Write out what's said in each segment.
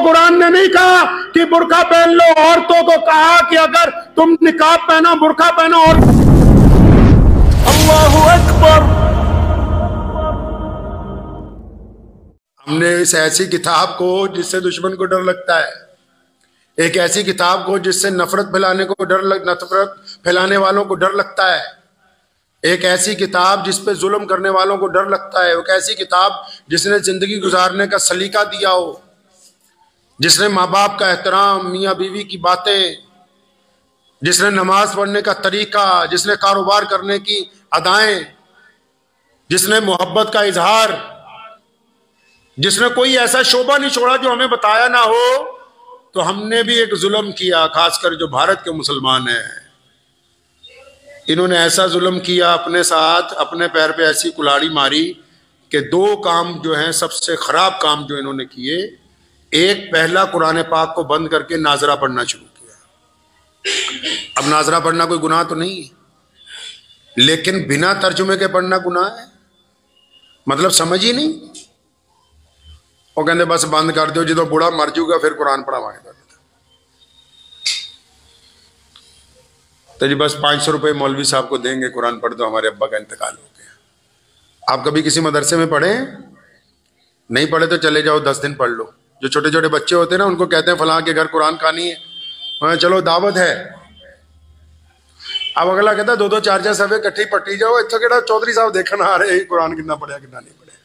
قرآن نے نہیں کہا کہ برقع پہن لو، عورتوں کو کہا کہ اگر تم نقاب پہنو برقع پہنو. اور اللہ اکبر. ہم نے اس ایسی کتاب کو جس سے دشمن کو ڈر لگتا ہے، ایک ایسی کتاب کو جس سے نفرت پھیلانے کو نفرت پھیلانے والوں کو ڈر لگتا ہے، ایک ایسی کتاب جس پہ ظلم کرنے والوں کو ڈر لگتا ہے، ایک ایسی کتاب جس نے زندگی گزارنے کا سلیقہ دیا ہو، جس نے ماں باپ کا احترام، میاں بیوی کی باتیں، جس نے نماز پڑھنے کا طریقہ، جس نے کاروبار کرنے کی ادائیں، جس نے محبت کا اظہار، جس نے کوئی ایسا شعبہ نہیں چھوڑا جو ہمیں بتایا نہ ہو. تو ہم نے بھی ایک ظلم کیا، خاص کر جو بھارت کے مسلمان ہیں، انہوں نے ایسا ظلم کیا اپنے ساتھ، اپنے پیر پہ ایسی کلاڑی ماری کہ دو کام جو ہیں سب سے خراب کام جو انہوں نے کیے. ایک، پہلا قرآن پاک کو بند کر کے ناظرہ پڑھنا شروع کیا. اب ناظرہ پڑھنا کوئی گناہ تو نہیں ہے، لیکن بنا ترجمے کے پڑھنا گناہ ہے. مطلب سمجھ ہی نہیں. وہ کہتے بس بند کر دو، جدو بوڑھا مر جائے گا پھر قرآن پڑھاوائے گا. تو جی بس 500 روپے مولوی صاحب کو دیں گے، قرآن پڑھ دو، ہمارے ابا کا انتقال ہو گیا. آپ کبھی کسی مدرسے میں پڑھے؟ نہیں پڑھے تو چلے جاؤ 10 دن پڑھ لو. جو چھوٹے چھوٹے بچے ہوتے ہیں نا، ان کو کہتے ہیں فلاں کے گھر قرآن خوانی ہے، چلو دعوت ہے. اب اگلا کہتا ہے 2-2 4-4 صفحے کٹھی پٹی جاؤ، اتنا کہڑا چودھری صاحب دیکھنا آ رہے قرآن کتنا پڑھیا کتنا نہیں پڑھیا.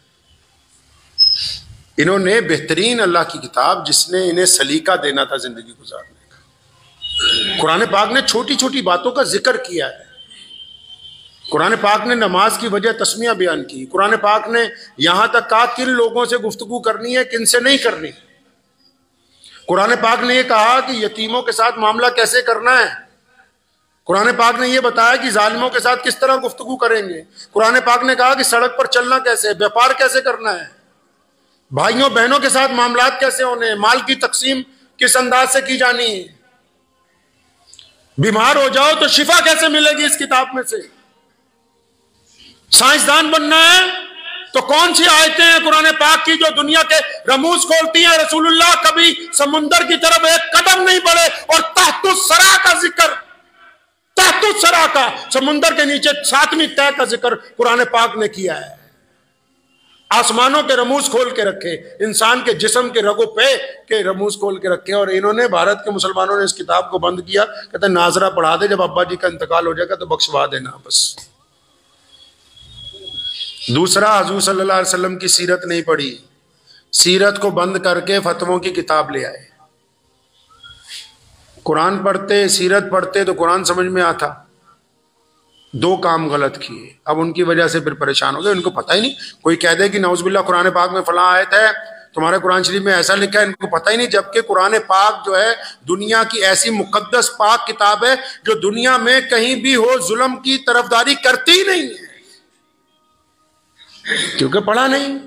انہوں نے بہترین اللہ کی کتاب جس نے انہیں سلیقہ دینا تھا زندگی گزارنے کا، قرآن پاک نے چھوٹی چھوٹی باتوں کا ذکر کیا ہے. قرآن پاک نے نماز کی وجہ تسمیہ بیان کی. قرآن پاک نے یہاں تک کہا کن لوگوں سے گفتگو کرنی ہے، کن سے نہیں کرنی. قرآن پاک نے یہ کہا کہ یتیموں کے ساتھ معاملہ کیسے کرنا ہے. قرآن پاک نے یہ بتایا کہ ظالموں کے ساتھ کس طرح گفتگو کریں گے. قرآن پاک نے کہا کہ سڑک پر چلنا کیسے ہے، بیپار کیسے کرنا ہے، بھائیوں بہنوں کے ساتھ معاملات کیسے ہونے ہیں، مال کی تقسیم کس انداز سے کی جانی ہے، بیمار ہو جاؤ تو شفا کیسے ملے گی اس کتاب میں سے. سائنسدان بننا ہے تو کون سی آیتیں ہیں قرآن پاک کی جو دنیا کے رموز کھولتی ہیں. رسول اللہ کبھی سمندر کی طرف ایک قدم نہیں بڑھے، اور تحت الثری کا ذکر، تحت الثری کا، سمندر کے نیچے 7ویں تہہ کا ذکر قرآن پاک نے کیا ہے. آسمانوں کے رموز کھول کے رکھے، انسان کے جسم کے رگو پہ کے رموز کھول کے رکھے. اور انہوں نے، بھارت کے مسلمانوں نے اس کتاب کو بند کیا. کہتے ہیں ناظرہ پڑھا دے، جب ابا جی کا انتقال ہو جائے گا تو بخشوا دینا بس. دوسرا، حضور صلی اللہ علیہ وسلم کی سیرت نہیں پڑھی، سیرت کو بند کر کے فتووں کی کتاب لے آئے. قرآن پڑھتے، سیرت پڑھتے تو قرآن سمجھ میں آتا. دو کام غلط کیے، اب ان کی وجہ سے پھر پریشان ہو گئے. ان کو پتہ ہی نہیں. کوئی کہہ دے کہ نعوذ باللہ قرآن پاک میں فلاں آیت ہے، تمہارے قرآن شریف میں ایسا لکھا ہے، ان کو پتہ ہی نہیں. جبکہ قرآن پاک جو ہے دنیا کی ایسی مقدس پاک کتاب ہے جو دنیا میں کہیں بھی ہو ظلم کی طرفداری کرتی ہی نہیں ہے، کیونکہ پڑھا نہیں.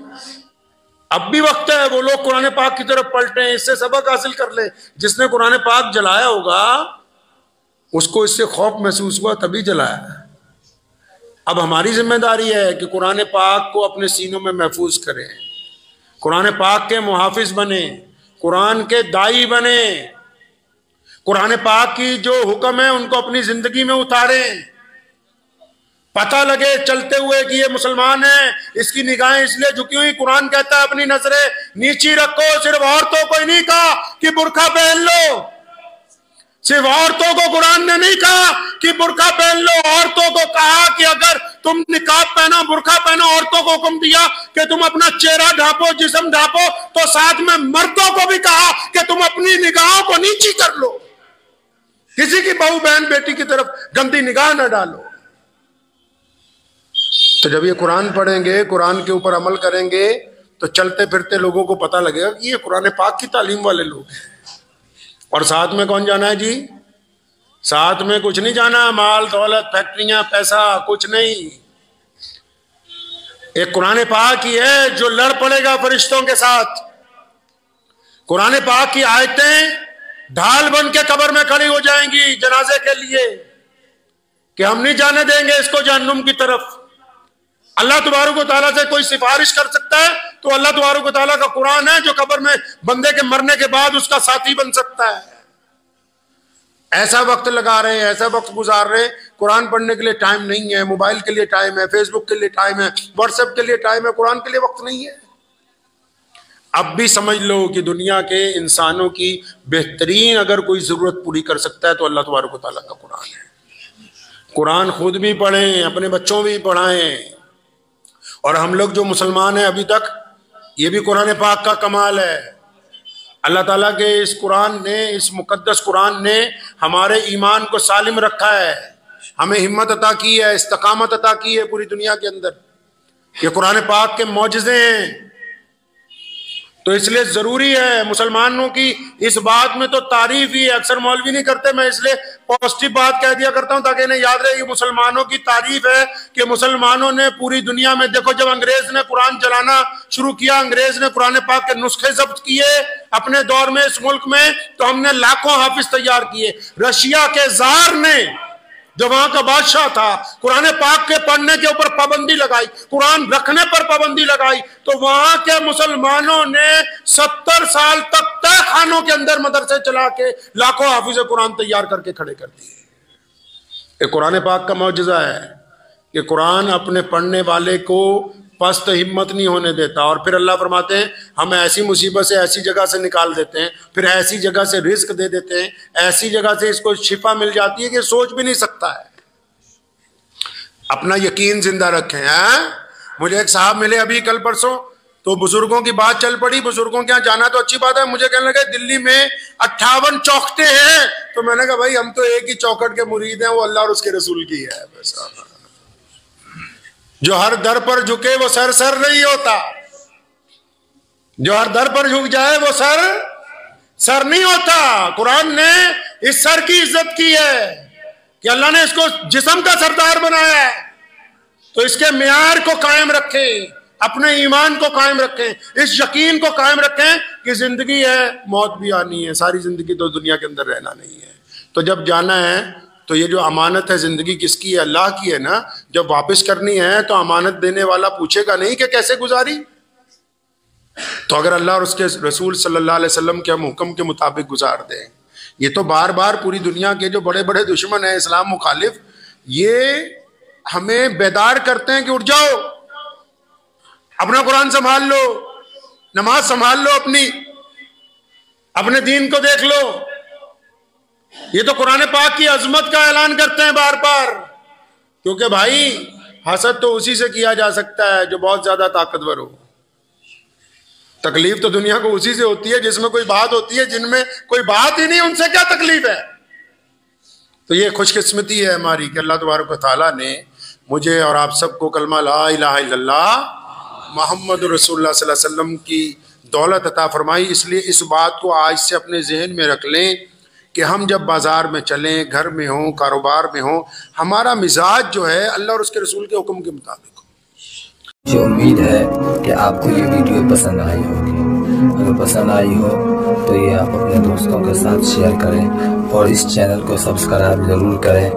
اب بھی وقت ہے وہ لوگ قرآن پاک کی طرف پلٹیں، اس سے سبق حاصل کر لیں. جس نے قرآن پاک جلایا ہوگا اس کو اس سے خوف محسوس ہوا تبھی جلایا. اب ہماری ذمہ داری ہے کہ قرآن پاک کو اپنے سینوں میں محفوظ کریں، قرآن پاک کے محافظ بنیں، قرآن کے دائی بنیں، قرآن پاک کی جو حکم ہے ان کو اپنی زندگی میں اتاریں. پتہ لگے چلتے ہوئے کہ یہ مسلمان ہے، اس کی نگاہیں اس لیے جھکی ہوئی. قرآن کہتا ہے اپنی نظریں نیچی رکھو. صرف عورتوں کو ہی نہیں کہا کہ برقع پہن لو، صرف عورتوں کو قرآن نے نہیں کہا کہ برقع پہن لو. عورتوں کو کہا کہ اگر تم نقاب پہنو برقع پہنو. عورتوں کو حکم دیا کہ تم اپنا چہرہ ڈھانپو، جسم ڈھانپو. تو ساتھ میں مردوں کو بھی کہا کہ تم اپنی نگاہوں کو نیچی کر لو، کسی کی بہو بہن بیٹی کی طرف گندی نگاہ نہ ڈالو. تو جب یہ قرآن پڑھیں گے، قرآن کے اوپر عمل کریں گے تو چلتے پھرتے لوگوں کو پتہ لگے گا کہ یہ قرآن پاک کی تعلیم والے لوگ ہیں. اور ساتھ میں کون جانا ہے جی؟ ساتھ میں کچھ نہیں جانا، مال دولت فیکٹریاں پیسہ کچھ نہیں. ایک قرآن پاک ہی ہے جو لڑ پڑے گا فرشتوں کے ساتھ. قرآن پاک کی آیتیں ڈھال بن کے قبر میں کھڑی ہو جائیں گی جنازے کے لیے کہ ہم نہیں جانے دیں گے اس کو جہنم کی طرف. اللہ تبارک و تعالیٰ سے کوئی سفارش کر سکتا ہے تو اللہ تبارک و تعالیٰ کا قرآن ہے جو قبر میں بندے کے مرنے کے بعد اس کا ساتھی بن سکتا ہے. ایسا وقت لگا رہے ہیں, ایسا وقت گزار رہے ہیں, قرآن پڑھنے کے لیے ٹائم نہیں ہے, موبائل کے لیے ٹائم ہے, فیس بک کے لیے ٹائم ہے, واٹس ایپ کے لیے ٹائم ہے, قرآن کے لیے وقت نہیں ہے. اب بھی سمجھ لو کہ دنیا کے انسانوں کی بہترین اگر کوئی ضرورت پوری کر سکتا ہے تو اللہ تبارک و تعالیٰ کا قرآن ہے. قرآن خود بھی پڑھیں, اپنے بچوں بھی پڑھائیں. اور ہم لوگ جو مسلمان ہیں ابھی تک, یہ بھی قرآن پاک کا کمال ہے. اللہ تعالیٰ کے اس قرآن نے, اس مقدس قرآن نے ہمارے ایمان کو سالم رکھا ہے, ہمیں ہمت عطا کی ہے, استقامت عطا کی ہے پوری دنیا کے اندر. یہ قرآن پاک کے معجزے ہیں. تو اس لیے ضروری ہے مسلمانوں کی اس بات میں تو تعریف ہی ہے. اکثر مولوی نہیں کرتے, میں اس لیے پازیٹیو بات کہہ دیا کرتا ہوں تاکہ انہیں یاد رہے. یہ مسلمانوں کی تعریف ہے کہ مسلمانوں نے پوری دنیا میں, دیکھو جب انگریز نے قرآن چلانا شروع کیا, انگریز نے قرآن پاک کے نسخے ضبط کیے اپنے دور میں اس ملک میں, تو ہم نے لاکھوں حافظ تیار کیے. رشیا کے زار نے, جو وہاں کا بادشاہ تھا, قرآن پاک کے پڑھنے کے اوپر پابندی لگائی, قرآن رکھنے پر پابندی لگائی, تو وہاں کے مسلمانوں نے 70 سال تک تہ خانوں کے اندر مدرسے چلا کے لاکھوں حافظ قرآن تیار کر کے کھڑے کر دیے. یہ قرآن پاک کا معجزہ ہے کہ قرآن اپنے پڑھنے والے کو پست ہمت نہیں ہونے دیتا. اور پھر اللہ فرماتے ہیں ہم ایسی مصیبت سے ایسی جگہ سے نکال دیتے ہیں, پھر ایسی جگہ سے رزق دے دیتے ہیں, ایسی جگہ سے اس کو شفا مل جاتی ہے کہ سوچ بھی نہیں سکتا ہے. اپنا یقین زندہ رکھیں. مجھے ایک صاحب ملے ابھی کل پرسوں, تو بزرگوں کی بات چل پڑی. بزرگوں کے یہاں جانا تو اچھی بات ہے. مجھے کہنے لگے دلی میں 58 چوکھٹیں ہیں. تو میں نے کہا بھائی ہم تو ایک ہی چوکھٹ کے مرید ہیں, وہ اللہ اور اس کے رسول کی ہے. بس جو ہر در پر جھکے وہ سر سر نہیں ہوتا, جو ہر در پر جھک جائے وہ سر سر نہیں ہوتا. قرآن نے اس سر کی عزت کی ہے کہ اللہ نے اس کو جسم کا سردار بنایا ہے, تو اس کے معیار کو قائم رکھیں, اپنے ایمان کو قائم رکھیں, اس یقین کو قائم رکھیں کہ زندگی ہے, موت بھی آنی ہے, ساری زندگی تو دنیا کے اندر رہنا نہیں ہے. تو جب جانا ہے تو یہ جو امانت ہے زندگی کس کی ہے؟ اللہ کی ہے نا. جب واپس کرنی ہے تو امانت دینے والا پوچھے گا نہیں کہ کیسے گزاری. تو اگر اللہ اور اس کے رسول صلی اللہ علیہ وسلم کے حکم کے مطابق گزار دیں. یہ تو بار بار پوری دنیا کے جو بڑے بڑے دشمن ہیں اسلام مخالف, یہ ہمیں بیدار کرتے ہیں کہ اٹھ جاؤ, اپنا قرآن سنبھال لو, نماز سنبھال لو, اپنے دین کو دیکھ لو. یہ تو قرآن پاک کی عظمت کا اعلان کرتے ہیں بار بار, کیونکہ بھائی حسد تو اسی سے کیا جا سکتا ہے جو بہت زیادہ طاقتور ہو. تکلیف تو دنیا کو اسی سے ہوتی ہے جس میں کوئی بات ہوتی ہے, جن میں کوئی بات ہی نہیں ان سے کیا تکلیف ہے. تو یہ خوش قسمتی ہے ہماری کہ اللہ تبارک و تعالیٰ نے مجھے اور آپ سب کو کلمہ لا الہ الا اللہ محمد رسول اللہ صلی اللہ علیہ وسلم کی دولت عطا فرمائی. اس لیے اس بات کو آج سے اپنے ذہن میں رکھ لیں کہ ہم جب بازار میں چلیں, گھر میں ہوں, کاروبار میں ہوں, ہمارا مزاج جو ہے اللہ اور اس کے رسول کے حکم کے مطابق ہو. مجھے امید ہے کہ آپ کو یہ ویڈیو پسند آئی ہوگی. اگر پسند آئی ہو تو یہ آپ اپنے دوستوں کے ساتھ شیئر کریں اور اس چینل کو سبسکرائب ضرور کریں.